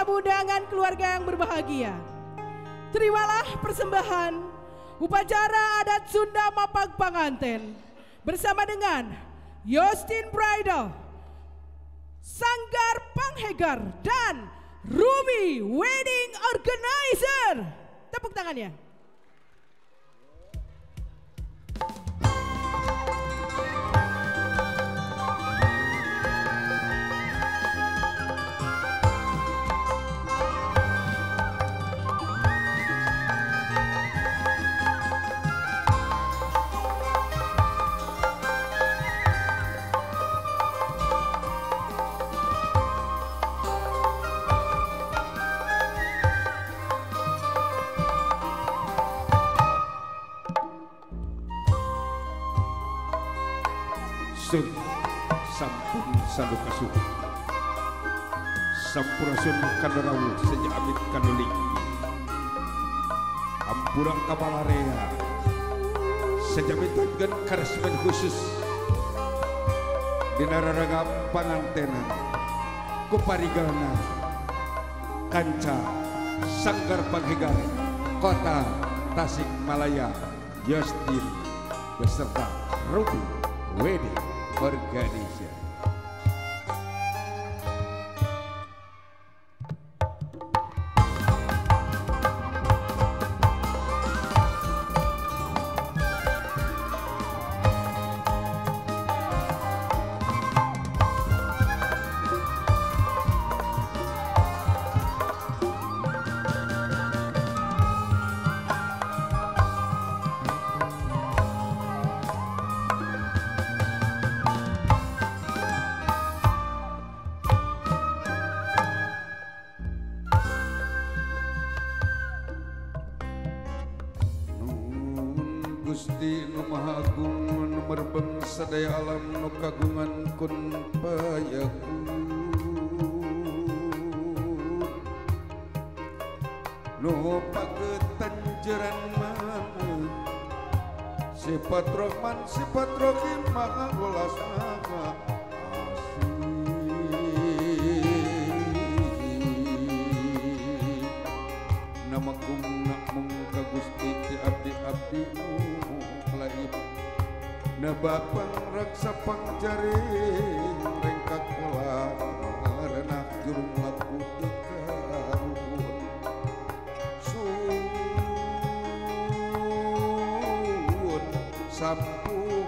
tamu undangan keluarga yang berbahagia. Terimalah persembahan upacara adat Sunda Mapag Panganten bersama dengan Yostin Bridal, Sanggar Panghegar, dan Ruby Wedding Organizer. Tepuk tangannya. Sun sampun sandu kasuh sampurasun kanarawu sejak amit kanuling ampurang kabalarea sejamitan gen karesmen khusus dinararaga pangantenan kuparigalna kanca Sanggar Panghegar Kota Tasikmalaya Yostin beserta Ruby Wedding Organizer. Gusti Nu Maha Agung nu merbeng sadaya alam nu kagungan kun payakun nu pagetan jeran mana sifat Rahman sifat Rahim maha welas maha asih nama kum nakmung ka Gusti ti abdi-abdi na bapang raksa pangjaring rengkak pola renak jurung laku tekarun sun sampun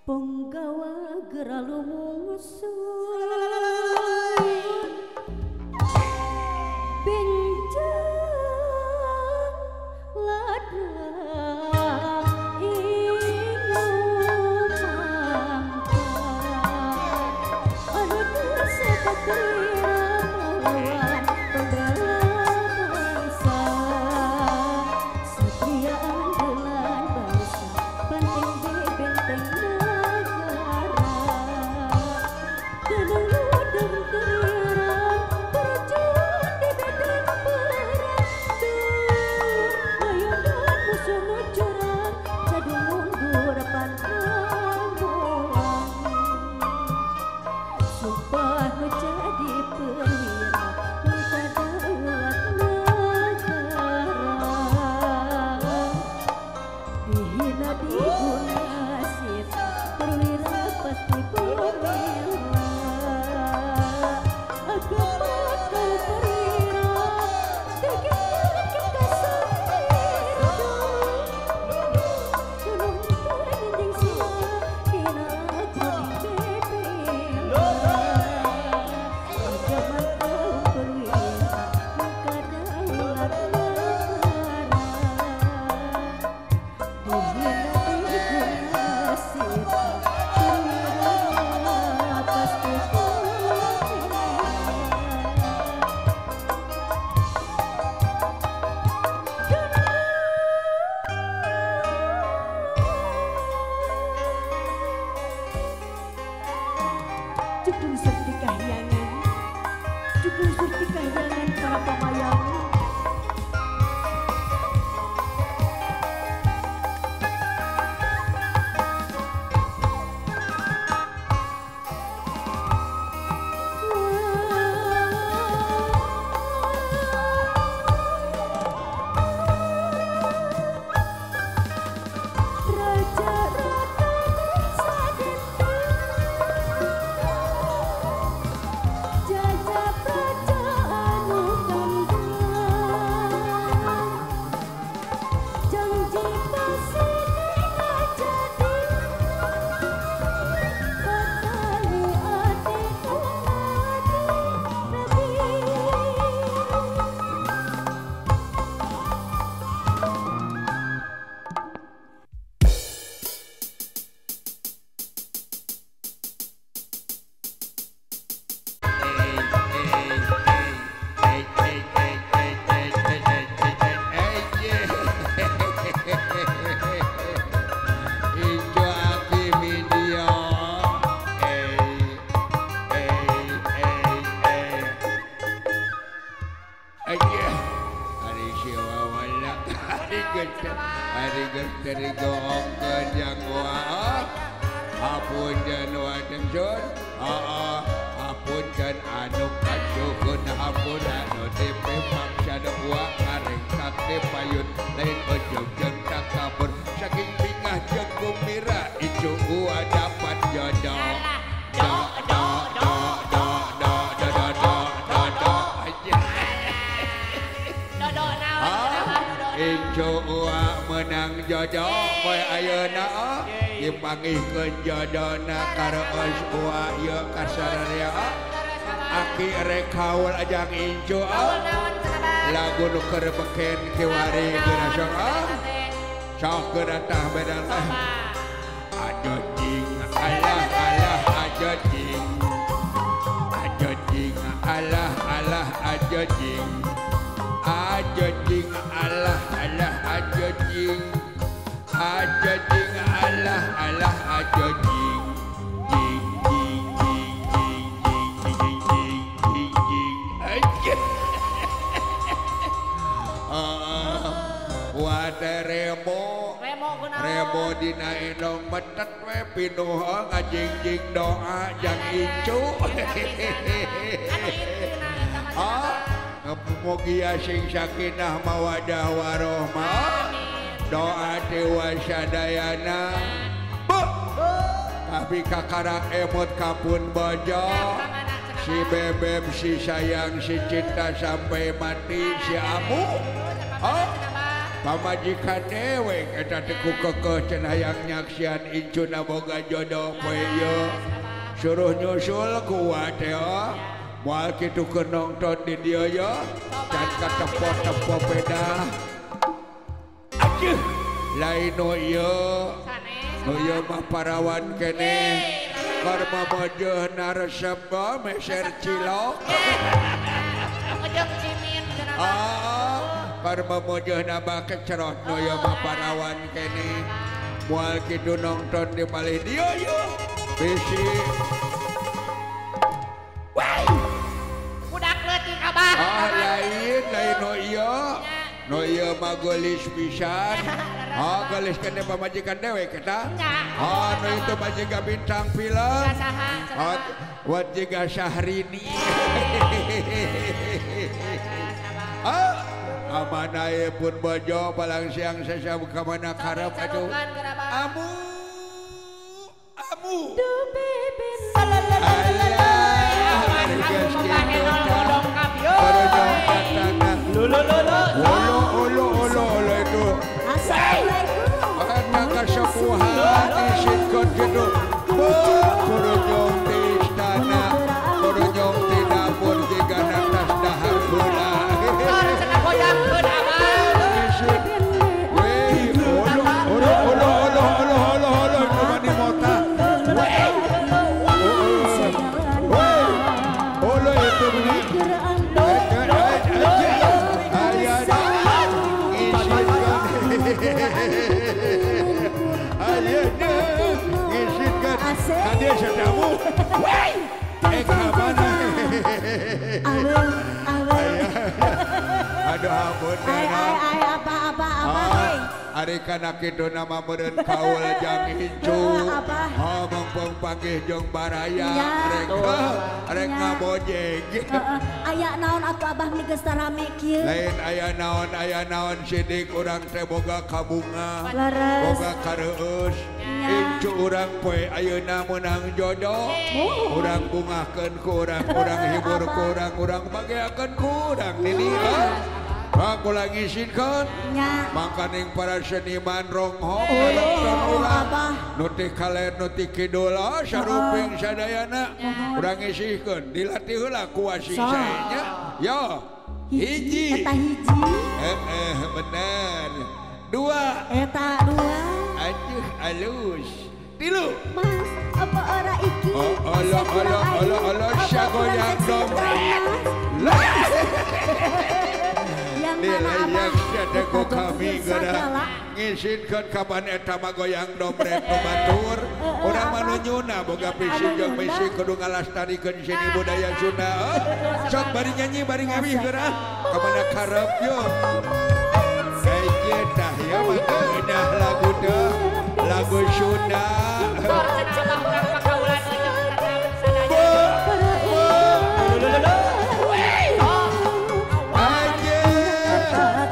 penggawa geralu musuh Hari siwa wala. Hari geteri goong kejangwa. Hapunten wonten sun. Hapunten anu kacuhun hapun anu tipe maksana uang areng sakti payun lain ujung jeung takabur saking bingah jeung gembira icu gua dapat jodoh. Icu gua menang jodoh koe ayeuna dipanggihkeun jodohna kareos gua ieu kasararea aki rek haul ajang incu lagu nu keur beken kiwari geuna sok sok geuna tah bedal ajo jing alah ajo jing alah ajo jing alah ajo jing alah ajo jing Remo dina endong metet we pinuh ngajingjing doa jang incu mugia sing sakinah mawadah warohmah doa dewa sadayana tapi kakarak emot kapun bojo si bebem si sayang si cinta sampai mati si amu pamajikan dewek eta teku kekeh cenah hayang nyaksian incuna boga jodoh poe ieu suruh nyusul kuat teh moal kitu keur nongton di dieu ye can katepo-tepo beda aduh lain nu ieu mah parawan keneh karma mojehna resep meser cilok karma mojehna bake cerot nu ieu mah parawan keneh moal kitu nongton di malih dieu ye bisi lain no iya mah gelis pisan gelis kene pamajikan dewek eta no itu majiga bintang film wat jiga Syahrini amanae pun bojo palang siang sesam kamana karep aduh amu Olo itu karena kesepuhan isinkan gitu kurujung di istana kurujung di dapur jika natas dahar gula olo kemana mota olo itu Adia sadamu, kemana? Aduh ampun, apa? Ari kana kitu nama meureun kaul jang incu, mengpeng panggih jeung baraya, rek ngabojeg. Aya naon atuh abah meni geus rame kieu? Lain aya naon sidik urang teh boga kabunga, boga kareueus. Incu urang poe ayeuna meunang jodoh urang bungahkeun ku urang hibur ku urang bageakeun ku urang nini aku lagi ngisinkeun mangkaning para seniman ronghong nu teh kalen nu ti kidul saruping sadayana urang ngisihkeun dilatih heula ku wasing saenya yo hiji eta hiji bener dua eta dua aduh alus tilu mas apa ora iki olo sagoyang dompet yang mana abah kami gara ngisinkeun kapan eta mah goyang dompet nu batur urang mah nu nyuna boga pisi jeung misi kudu ngalestarikeun seni budaya Sunda sok bari nyanyi bari ngabih geurah kemana karep yuk kayaknya dah ya maka dah lagu dah lagu Sunda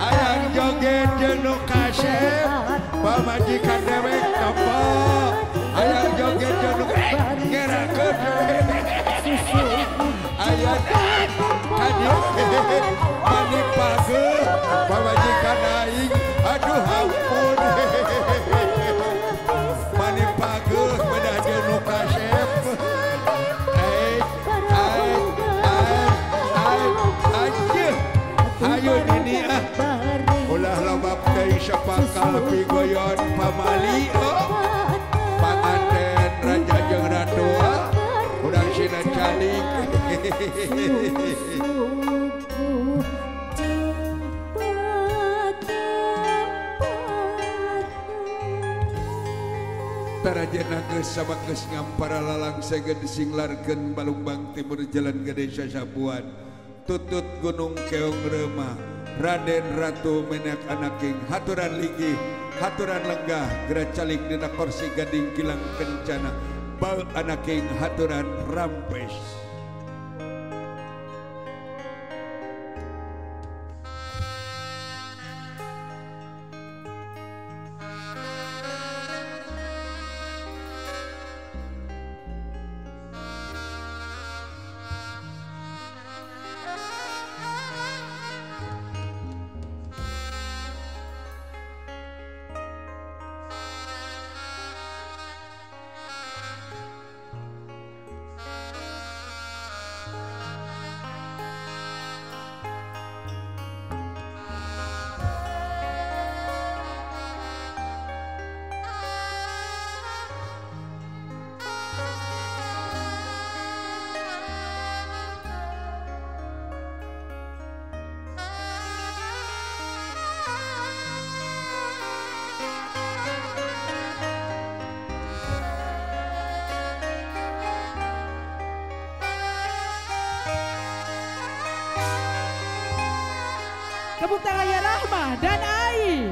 ayang joget jenuh kasep pamajikan dewek apa ayang joget jenuh ngeraket ayang mani page pamajikan aing aduh ampun mani page bedah jenuh kasep ayo ini ulah lobak dari sepakal pigoyon pamali panganten raja jeung ratu urang sina calik tarajana geus sabageus ngampara lalang seged singlarkeun Balumbang Timur Jalan Gede Sasabuan tutut Gunung Keong Remah Raden Ratu menak anaking haturan linggih haturan lenggah gerak calik dina kursi gading kilang kencana bal anaking haturan rampes Tepuk tangannya Rahma dan Ai.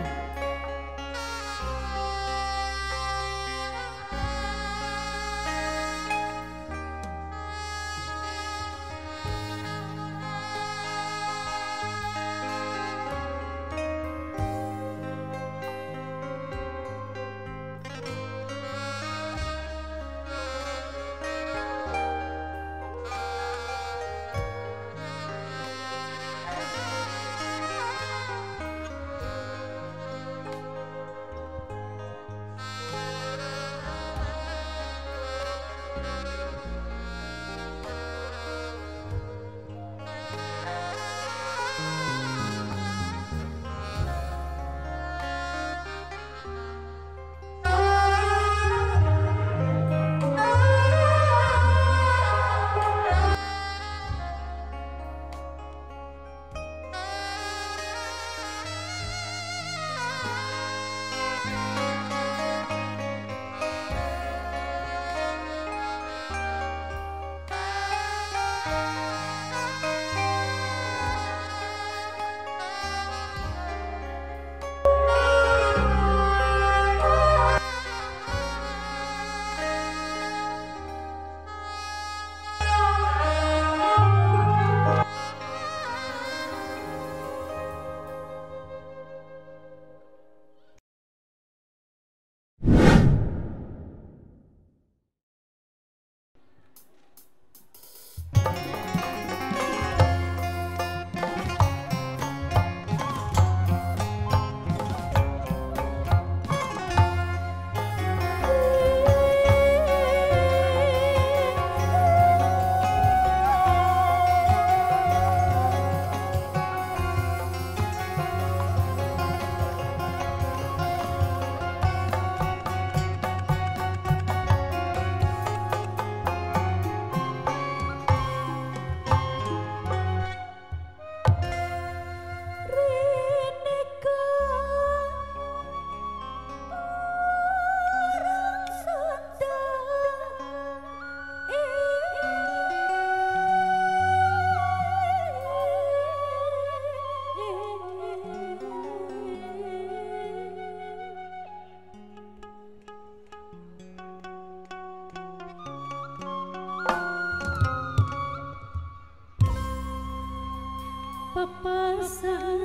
pasangan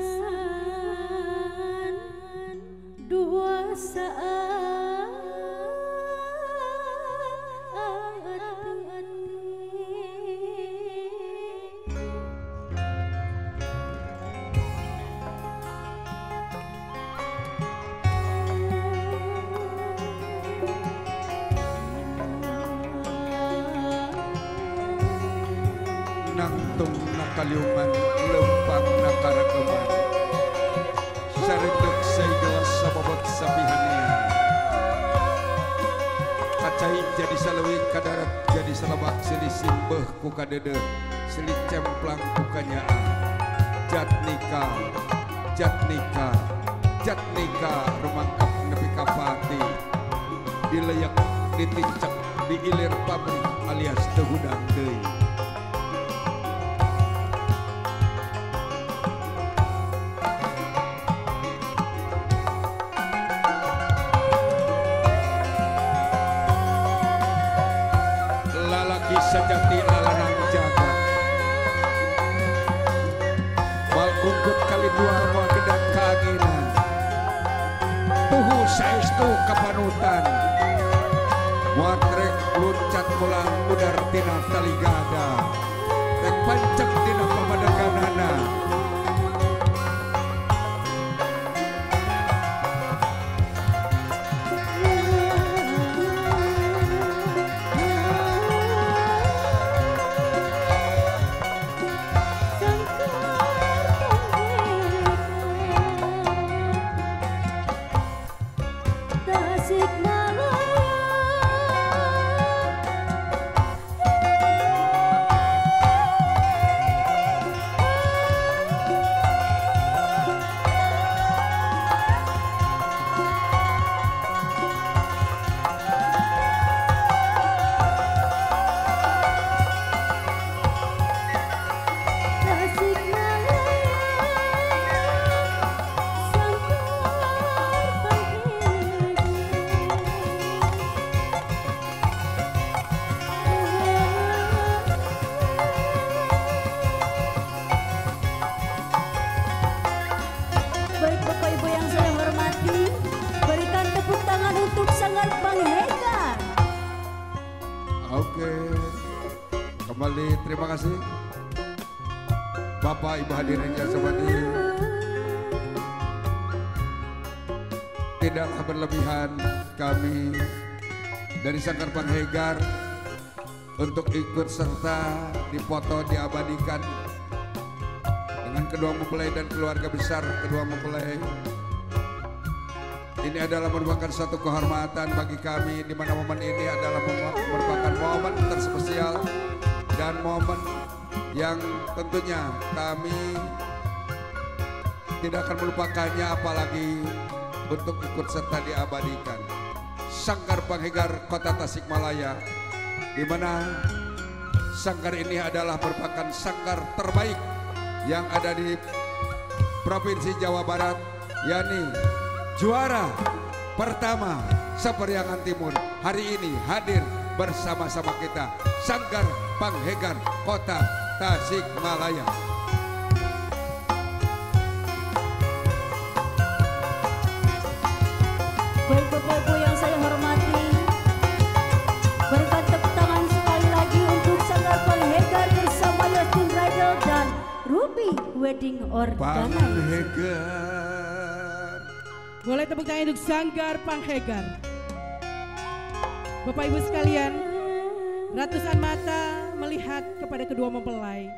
dua saat nangtung nakaliuman lempang nakaragaman saredek saigelas sababot sabihanean kacai jadi salewik kadarat jadi salabak silih simbeh ku kadede silih cemplang ku kanyaan jatnika jatnika jatnika rumangkap nepi kapati dileyak ditincak diilir pabrik alias tehudang deui. Sejati lalanang jaga wal ungkut kali dua wal gedang kaanginan tuhu saestu kapanutan muatrek luncat mulang udar tina taligada rek pancek tina pamadaganana Oke, kembali terima kasih Bapak Ibu hadirin yang hormati. Tidaklah berlebihan kami dari Sanggar Panghegar untuk ikut serta dipoto diabadikan dengan kedua mempelai dan keluarga besar kedua mempelai. Ini adalah merupakan satu kehormatan bagi kami di mana momen ini adalah merupakan momen terspesial dan momen yang tentunya kami tidak akan melupakannya apalagi untuk ikut serta diabadikan. Sanggar Panghegar Kota Tasikmalaya, di mana sanggar ini adalah merupakan sanggar terbaik yang ada di Provinsi Jawa Barat, yakni juara pertama Saperiangan Timur hari ini hadir bersama-sama kita Sanggar Panghegar Kota Tasikmalaya. Baik Bapak-Ibu yang saya hormati, berikan tepuk tangan sekali lagi untuk Sanggar Panghegar bersama Yastin Bridal dan Ruby Wedding Organizer. Panghegar. Boleh tepuk tangan untuk Sanggar Panghegar. Bapak Ibu sekalian, ratusan mata melihat kepada kedua mempelai